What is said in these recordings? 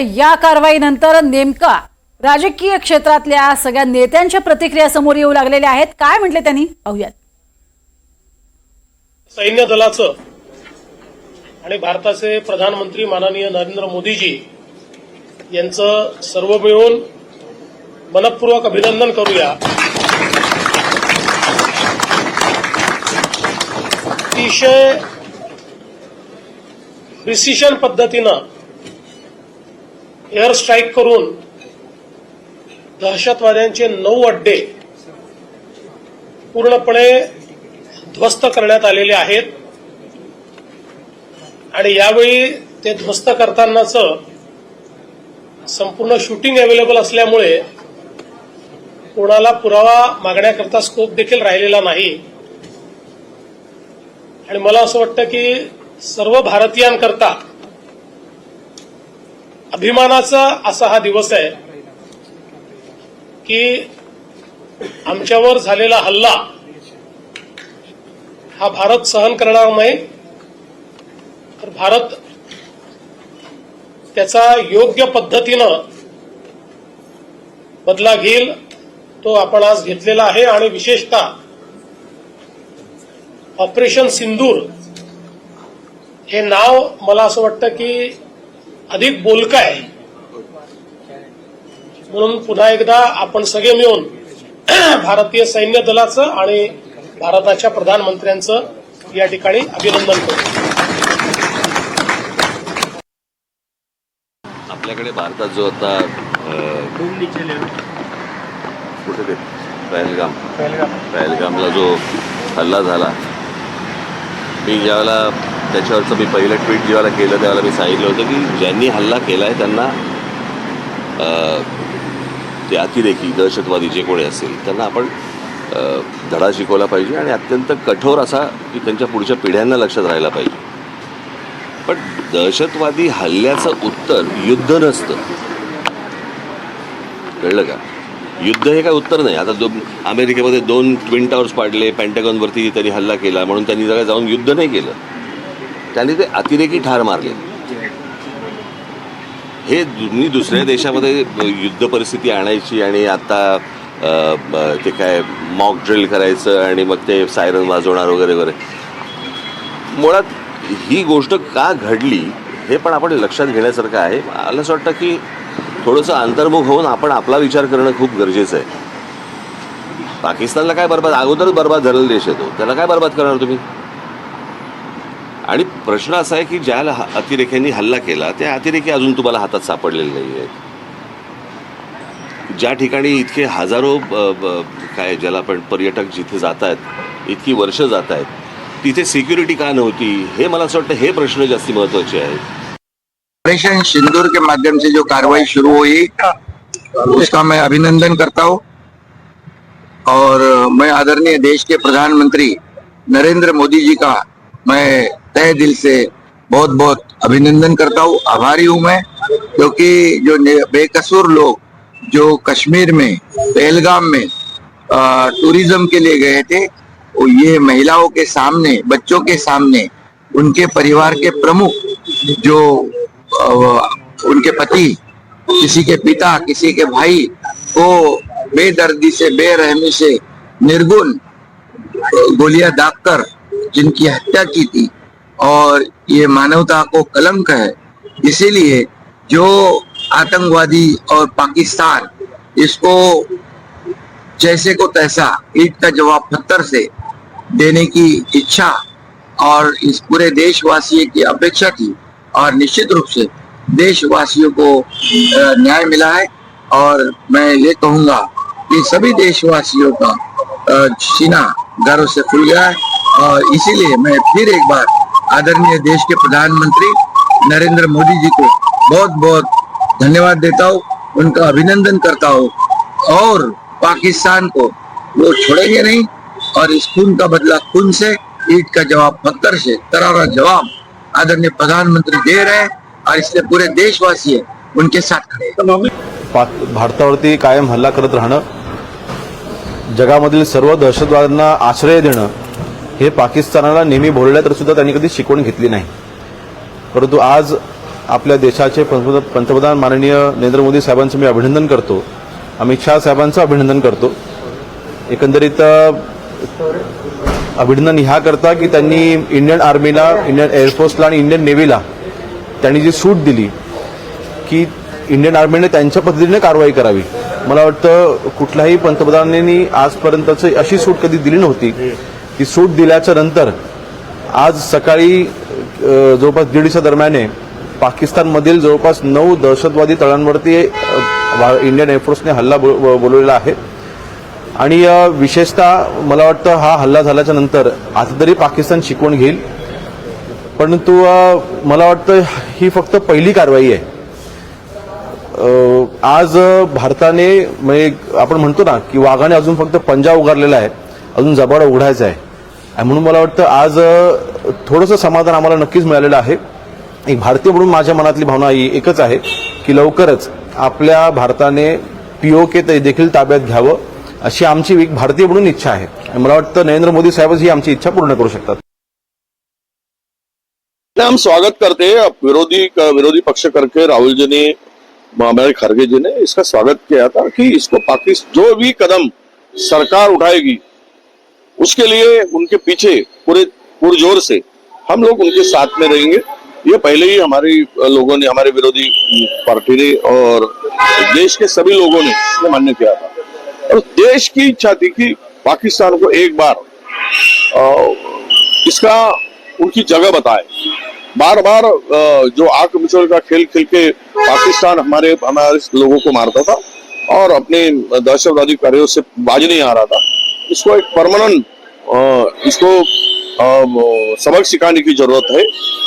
या कारवाईनंतर नेमका राजकीय क्षेत्रातल्या सगळ्या नेत्यांच्या प्रतिक्रिया समोर येऊ लागलेल्या आहेत। काय म्हटले त्यांनी पाहूयात। सैन्य दलाचं आणि भारताचे प्रधानमंत्री माननीय नरेंद्र मोदीजी यांचं सर्व मिळून मनपूर्वक अभिनंदन करूया। अतिशय प्रिसिशन पद्धतीनं एअर स्ट्राईक करून दहशतवाद्यांचे 9 अड्डे पूर्णपणे ध्वस्त करण्यात आलेले आहेत आणि यावेळी ते ध्वस्त करतानाचं संपूर्ण शूटिंग अवेलेबल असल्यामुळे कोणाला पुरावा मागण्याकरता स्कोप देखील राहिलेला नाही आणि मला असं वाटतं की सर्व भारतीयांकरता अभिमानाचा असा हा दिवस आहे की आमच्यावर झालेला हल्ला हा भारत सहन करणार नाही, तर भारत त्याचा योग्य पद्धतीनं बदला घेईल तो आपण आज घेतलेला आहे। आणि विशेषतः ऑपरेशन सिंदूर हे नाव मला असं वाटतं की अधिक बोलकं आहे, म्हणून पुन्हा एकदा आपण सगळे मिळून भारतीय सैन्य दलाचं आणि भारताच्या प्रधानमंत्र्यांचं या ठिकाणी अभिनंदन करतो। आपल्याकडे भारतात जो आता कुठे ते पहलगामला जो हल्ला झाला, मी ज्यावेळेला त्याच्यावरचं मी पहिलं ट्विट जेव्हा केलं त्यावेळेला मी सांगितलं होतं की ज्यांनी हल्ला केलाय त्यांना ते अतिरेकी दहशतवादी जे कोणी असेल त्यांना आपण धडा शिकवला पाहिजे आणि अत्यंत कठोर असा की त्यांच्या पुढच्या पिढ्यांना लक्षात राहायला पाहिजे। पण दहशतवादी हल्ल्याचं उत्तर युद्ध नसतं, कळलं का? युद्ध हे काय उत्तर नाही। आता अमेरिकेमध्ये 2 ट्विन टावर्स पाडले, पेंटागॉनवरती तरी हल्ला केला म्हणून त्यांनी जरा जाऊन युद्ध नाही केलं, त्यांनी ते अतिरेकी ठार मारले। हे दुसऱ्या देशामध्ये युद्ध परिस्थिती आणायची आणि आता ते काय मॉक ड्रिल करायचं आणि मग ते सायरन वाजवणार वगैरे वगैरे, मुळात ही गोष्ट का घडली हे पण आपण लक्षात घेण्यासारखं आहे। मला असं वाटतं की थोडंसं अंतर्मुख होऊन आपण आपला विचार करणं खूप गरजेचं आहे। पाकिस्तानला काय बरबाद, अगोदरच बरबाद झालेला देश आहे तो, त्याला काय बरबाद करणार तुम्ही? आणि प्रश्न असा आहे की ज्या अतिरेक्यांनी हल्ला केला त्या अतिरेकी अजून तुम्हाला हातात सापडलेले नाही आहेत। ज्या ठिकाणी इतके हजारो काय ज्याला आपण पर्यटक जिथे जात आहेत, इतकी वर्ष जात आहेत, तिथे सिक्युरिटी का नव्हती, हे मला असं वाटतं हे प्रश्न जास्ती महत्वाचे आहेत। ऑपरेशन सिंदूर के माध्यम से जो कार्रवाई शुरू हुई उसका मैं अभिनंदन करता हूँ और मैं आदरणीय देश के प्रधानमंत्री नरेंद्र मोदी जी का मैं तहे दिल से बहुत बहुत अभिनंदन करता हूँ, आभारी हूँ मैं, क्योंकि जो बेकसूर लोग जो कश्मीर में पहलगाम में टूरिज्म के लिए गए थे, वो ये महिलाओं के सामने, बच्चों के सामने, उनके परिवार के प्रमुख जो उनके पति, किसी के पिता, किसी के भाई को बेदर्दी से, बेरहमी से, निर्गुण गोलियां दागकर जिनकी हत्या की थी, और ये मानवता को कलंक है। इसीलिए जो आतंकवादी और पाकिस्तान इसको जैसे को तैसा ईंट का जवाब पत्थर से देने की इच्छा और इस पूरे देशवासियों की अपेक्षा थी, और निश्चित रूप से देशवासियों को न्याय मिला है। और मैं ये कहूँगा कि सभी देशवासियों का सीना गर्व से फूल गया है, और इसीलिए मैं फिर एक बार आदरणीय देश के प्रधानमंत्री नरेंद्र मोदी जी को बहुत बहुत धन्यवाद देता हूँ, उनका अभिनंदन करता हूँ, और पाकिस्तान को वो छोड़ेंगे नहीं, और इस खून का बदला खून से, ईंट का जवाब पत्थर से, करारा जवाब आदरणीय प्रधानमंत्री दे रहे हैं, और इसलिए पूरे देशवासी उनके साथ खड़े हैं। भारतावरती कायम हल्ला करत राहणं, जगामधील सर्व दहशतवाद्यांना आश्रय देणं हे पाकिस्तानाला नेहमी भोवलं तर सुद्धा त्यांनी कधी शिकवण घेतली नाही। परंतु आज आपल्या देशाचे पंतप्रधान माननीय नरेंद्र मोदी साहेबांचं मी अभिनंदन करतो. अमित शहा साहेबांचं अभिनंदन करतो. एकंदरीत अभिनंदन ह्या करता की त्यांनी इंडियन आर्मीला, इंडियन एअरफोर्सला आणि इंडियन नेव्हीला त्यांनी जी सूट दिली की इंडियन आर्मीने त्यांच्या पद्धतीने कारवाई करावी. मला वाटतं कुठल्याही पंतप्रधानांनी आजपर्यंतच अशी सूट कधी दिली नव्हती. ती सूट दिल्याच्या नंतर आज सकाळी जवळपास 1:30च्या दरम्यान पाकिस्तानमधील जवळपास 9 दहशतवादी तळांवरती इंडियन एअरफोर्सने हल्ला बोलवलेला आहे. आणि विशेषतः मला वाटतं हा हल्ला झाल्याच्या नंतर आता तरी पाकिस्तान शिकवण घेईल. परंतु मला वाटतं ही फक्त पहिली कारवाई आहे. आज भारताने म्हणजे आपण म्हणतो ना की वाघाने अजून फक्त पंजा उगारलेला आहे, अजून जबाड उघडायचा आहे. आणि म्हणून मला वाटतं आज थोडंसं समाधान आम्हाला नक्कीच मिळालेलं आहे. एक भारतीय म्हणून माझ्या मनातली भावना ही एकच आहे की लवकरच आपल्या भारताने POK देखील ताब्यात घ्यावं अशी आमची एक भारतीय म्हणून इच्छा आहे. आणि मला वाटतं नरेंद्र मोदी साहेबच ही आमची इच्छा पूर्ण करू शकतात. हम स्वागत करते हैं. विरोधी पक्ष करके राहुल जी ने, हमारे खड़गे जी ने इसका स्वागत किया था कि इसको पाकिस्तान जो भी कदम सरकार उठाएगी उसके लिए उनके पीछे पुरजोर से हम लोग उनके साथ में रहेंगे. ये पहले ही हमारे लोगों ने, हमारे विरोधी पार्टी ने और देश के सभी लोगों ने ये मान्य किया था. और देश की इच्छा थी कि पाकिस्तान को एक बार इसका उनकी जगह बताए. बार बार जो आंख मिचोल का खेल खेल के पाकिस्तान हमारे लोगों को मारता था और अपने दहशतवादी कार्यों से बाज नहीं आ रहा था. इसको एक परमानेंट इसको सबक सिखाने की जरूरत है.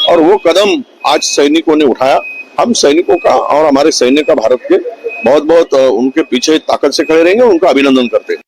और वो कदम आज सैनिकों ने उठाया. हम सैनिकों का और हमारे सैन्य का भारत के बहुत बहुत उनके पीछे ताकत से खड़े रहेंगे. उनका अभिनंदन करते हैं.